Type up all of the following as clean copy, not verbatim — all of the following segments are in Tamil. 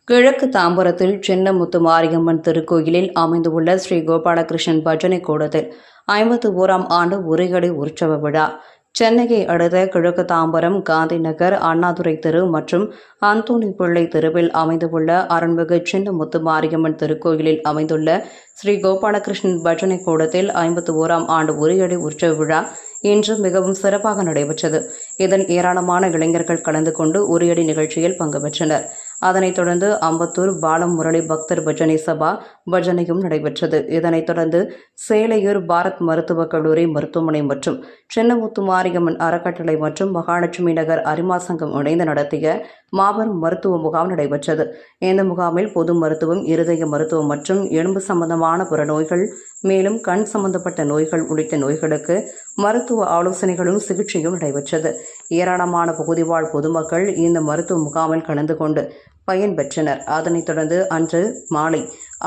கிழக்கு தாம்பரத்தில் சின்னமுத்து மாரியம்மன் திருக்கோயிலில் அமைந்துள்ள ஸ்ரீ கோபாலகிருஷ்ணன் பஜனை கூடத்தில் 51ஆம் ஆண்டு உரியடி உற்சவ விழா சென்னையை அடுத்த கிழக்கு தாம்பரம் காந்தி நகர் அண்ணாதுரை தெரு மற்றும் அந்தோணி பிள்ளை தெருவில் அமைந்துள்ள அருள்மிகு சின்னமுத்து மாரியம்மன் திருக்கோயிலில் அமைந்துள்ள ஸ்ரீ கோபாலகிருஷ்ணன் பஜனை கூடத்தில் 51ஆம் ஆண்டு உரியடி உற்சவ விழா இன்று மிகவும் சிறப்பாக நடைபெற்றது. இதில் ஏராளமான இளைஞர்கள் கலந்து கொண்டு உரியடி நிகழ்ச்சியில் பங்கு பெற்றனர். அதனைத் தொடர்ந்து அம்பத்தூர் பாலம் முரளி பக்தர் பஜனை சபா பஜனையும் நடைபெற்றது. இதனைத் தொடர்ந்து சேலையூர் பாரத் மருத்துவக் கல்லூரி மருத்துவமனை மற்றும் சின்னமுத்து மாரியம்மன் அறக்கட்டளை மற்றும் மகாலட்சுமி நகர் அரிமா சங்கம் இணைந்து நடத்திய மாபெரும் மருத்துவ முகாம் நடைபெற்றது. இந்த முகாமில் பொது மருத்துவம், இருதய மருத்துவம் மற்றும் எலும்பு சம்பந்தமான பிற நோய்கள், மேலும் கண் சம்பந்தப்பட்ட நோய்கள் உள்ளிட்ட நோய்களுக்கு மருத்துவ ஆலோசனைகளும் சிகிச்சையும் நடைபெற்றது. ஏராளமான பகுதிவாழ் பொதுமக்கள் இந்த மருத்துவ முகாமில் கலந்து கொண்டு பயன்பெற்றனர். அதனைத் தொடர்ந்து அன்று மாலை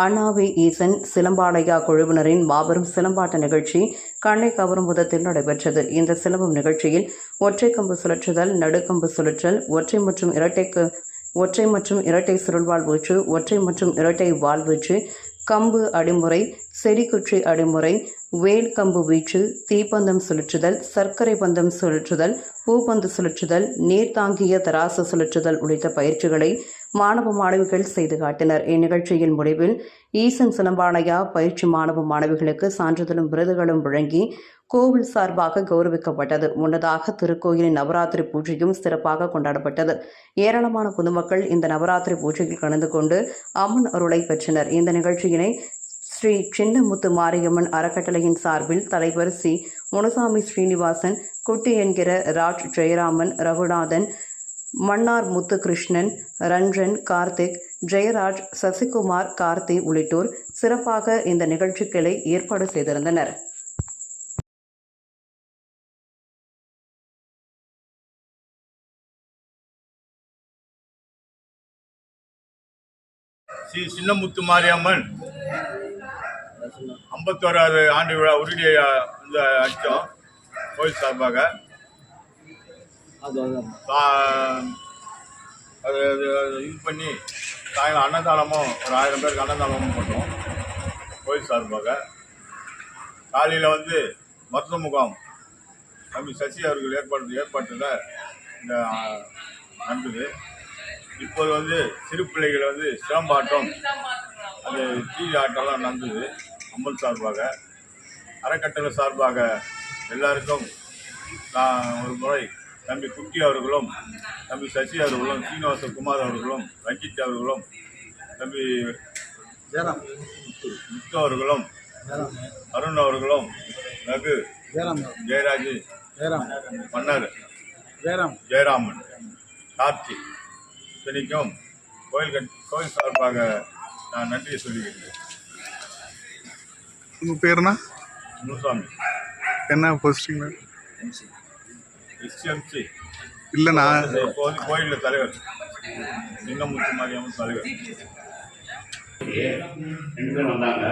அண்ணாவி ஈசன் சிலம்பாலயா குழுவினரின் மாபெரும் சிலம்பாட்ட நிகழ்ச்சி கண்ணை கவரும் விதத்தில் நடைபெற்றது. இந்த சிலம்பம் நிகழ்ச்சியில் ஒற்றை கம்பு சுழற்றுதல், நடுக்கம்பு சுழற்றல், ஒற்றை மற்றும் இரட்டை சுருள்வாள் வீச்சு, ஒற்றை மற்றும் இரட்டை வாள் வீச்சு, கம்பு அடிமுறை, செடிக்குச்சி அடிமுறை, வேல் கம்பு வீச்சு, தீப்பந்தம் சுழற்றுதல், சர்க்கரை பந்தம் சுழற்றுதல், பூப்பந்து சுழற்றுதல், நீர் தாங்கிய தராசு சுழற்றுதல் உள்ளிட்ட பயிற்சிகளை மாணவ மாணவிகள் செய்து காட்டினர். இந்நிகழ்ச்சியின் முடிவில் ஈசன் சிலம்பாலயா பயிற்சி மாணவ மாணவிகளுக்கு சான்றிதழும் விருதுகளும் வழங்கி கோவில் சார்பாக கௌரவிக்கப்பட்டது. முன்னதாக திருக்கோயிலின் நவராத்திரி பூஜையும் சிறப்பாக கொண்டாடப்பட்டது. ஏராளமான பொதுமக்கள் இந்த நவராத்திரி பூஜையில் கலந்து கொண்டு அம்மன் அருளை பெற்றனர். இந்த நிகழ்ச்சியினை ஸ்ரீ சின்னமுத்து மாரியம்மன் அறக்கட்டளையின் சார்பில் தலைவர் சி. முனுசாமி ஸ்ரீனிவாசன், குட்டி என்கிற ராஜ், ஜெயராமன், ரகுநாதன், மன்னார் முத்துகிருஷ்ணன், ரஞ்சன், கார்த்திக், ஜெயராஜ், சசிகுமார், கார்த்தி உள்ளிட்டோர் சிறப்பாக இந்த நிகழ்ச்சிகளை ஏற்பாடு செய்திருந்தனர். ஸ்ரீ சின்னமுத்து மாரியம்மன் 51வது ஆண்டு விழா உறுதியை அடித்தோம் கோயில் சார்பாக. அது இது பண்ணி சாயங்காலம் அன்னதானமும் ஒரு 1000 பேருக்கு அன்னதானமும் பண்ணோம் கோயில் சார்பாக. காலையில் மருத்துவ முகாம் தம்பி சசி அவர்கள் ஏற்பாட்டில் இந்த நடந்தது. இப்போது சிறு பிள்ளைகள் சிலம்பாட்டம், அது டிவி ஆட்டம்லாம் நடந்தது. அம்மன் சார்பாக, அறக்கட்டளை சார்பாக எல்லாருக்கும் நான் ஒரு முறை தம்பி குட்டி அவர்களும், தம்பி சசி அவர்களும், சீனிவாச குமார் அவர்களும், ரஞ்சித் அவர்களும், தம்பி முத்து அவர்களும், அருண் அவர்களும், ரகு, ஜெயராஜ், மன்னர், ஜெயராமன், கார்த்தி இத்தனைக்கும் கோயில் சார்பாக நான் நன்றியை சொல்லிக்கிறேன். உங்கள் பேருனா? முனுசாமி. என்ன போஸ்டிங்? எஸ்எம்சி இல்லைண்ணா, கோயிலில் தலைவர், சின்னமுத்து மாரியம்மன் தலைவர். வந்தாங்க.